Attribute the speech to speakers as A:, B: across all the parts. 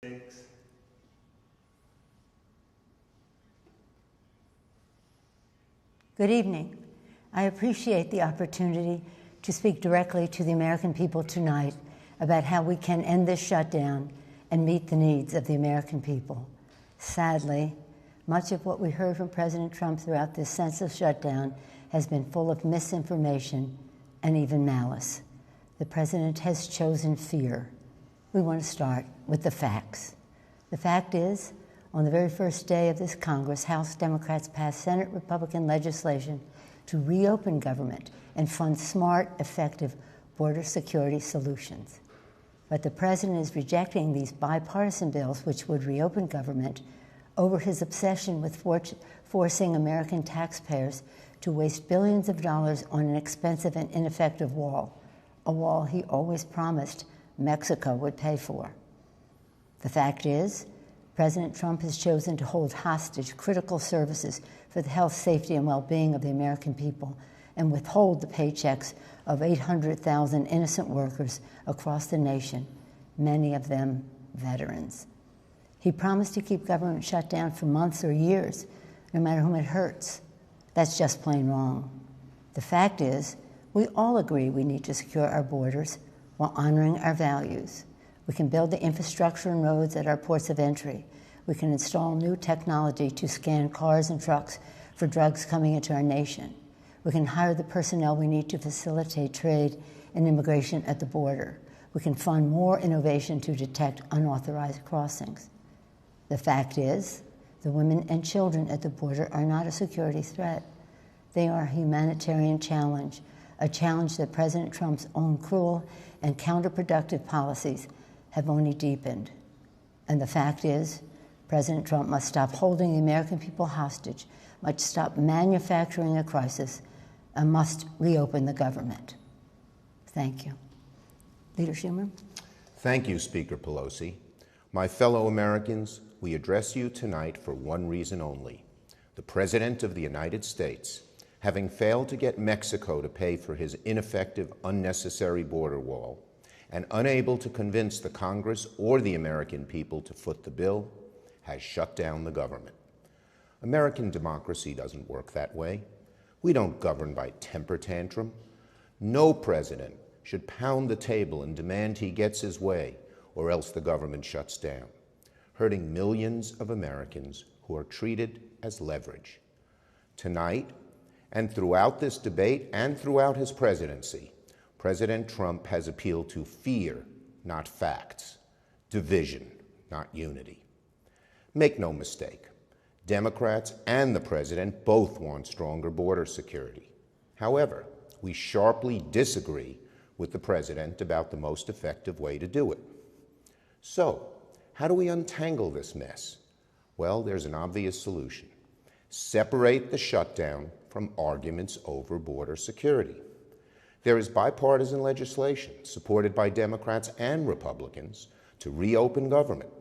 A: Good evening. I appreciate the opportunity to speak directly to the American people tonight about how we can end this shutdown and meet the needs of the American people. Sadly, much of what we heard from President Trump throughout this senseless shutdown has been full of misinformation and even malice. The president has chosen fear. We want to start with the facts. The fact is, on the very first day of this Congress, House Democrats passed Senate Republican legislation to reopen government and fund smart, effective border security solutions. But the president is rejecting these bipartisan bills which would reopen government over his obsession with forcing American taxpayers to waste billions of dollars on an expensive and ineffective wall, a wall he always promised Mexico would pay for. The fact is, President Trump has chosen to hold hostage critical services for the health, safety, and well-being of the American people and withhold the paychecks of 800,000 innocent workers across the nation, many of them veterans. He promised to keep government shut down for months or years, no matter whom it hurts. That's just plain wrong. The fact is, we all agree we need to secure our borders while honoring our values. We can build the infrastructure and roads at our ports of entry. We can install new technology to scan cars and trucks for drugs coming into our nation. We can hire the personnel we need to facilitate trade and immigration at the border. We can fund more innovation to detect unauthorized crossings. The fact is, the women and children at the border are not a security threat. They are a humanitarian challenge, a challenge that President Trump's own cruel and counterproductive policies have only deepened. And the fact is, President Trump must stop holding the American people hostage, must stop manufacturing a crisis, and must reopen the government. Thank you. Leader Schumer?
B: Thank you, Speaker Pelosi. My fellow Americans, we address you tonight for one reason only. The President of the United States, having failed to get Mexico to pay for his ineffective, unnecessary border wall, and unable to convince the Congress or the American people to foot the bill, has shut down the government. American democracy doesn't work that way. We don't govern by temper tantrum. No president should pound the table and demand he gets his way, or else the government shuts down, hurting millions of Americans who are treated as leverage. Tonight, and throughout this debate and throughout his presidency, President Trump has appealed to fear, not facts, division, not unity. Make no mistake, Democrats and the president both want stronger border security. However, we sharply disagree with the president about the most effective way to do it. So, how do we untangle this mess? Well, there's an obvious solution. Separate the shutdown from arguments over border security. There is bipartisan legislation supported by Democrats and Republicans to reopen government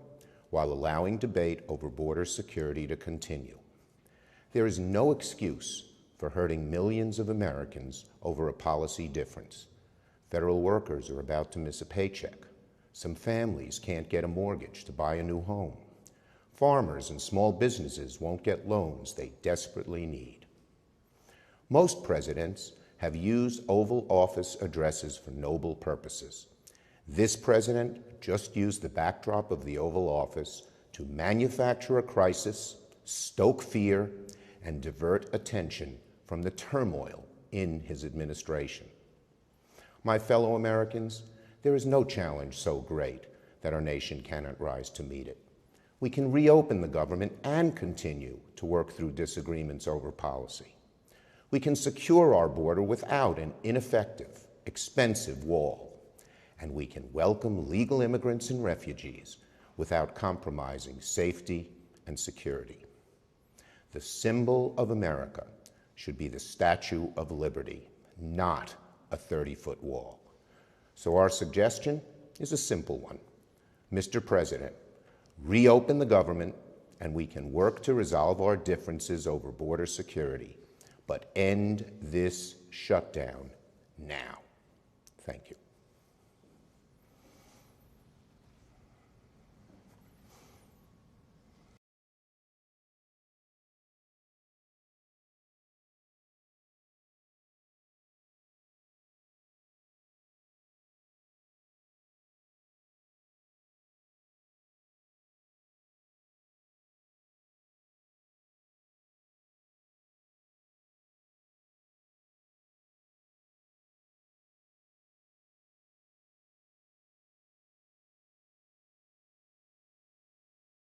B: while allowing debate over border security to continue. There is no excuse for hurting millions of Americans over a policy difference. Federal workers are about to miss a paycheck. Some families can't get a mortgage to buy a new home. Farmers and small businesses won't get loans they desperately need. Most presidents have used Oval Office addresses for noble purposes. This president just used the backdrop of the Oval Office to manufacture a crisis, stoke fear, and divert attention from the turmoil in his administration. My fellow Americans, there is no challenge so great that our nation cannot rise to meet it. We can reopen the government and continue to work through disagreements over policy. We can secure our border without an ineffective, expensive wall. And we can welcome legal immigrants and refugees without compromising safety and security. The symbol of America should be the Statue of Liberty, not a 30-foot wall. So our suggestion is a simple one. Mr. President, reopen the government and we can work to resolve our differences over border security, but end this shutdown now. Thank you.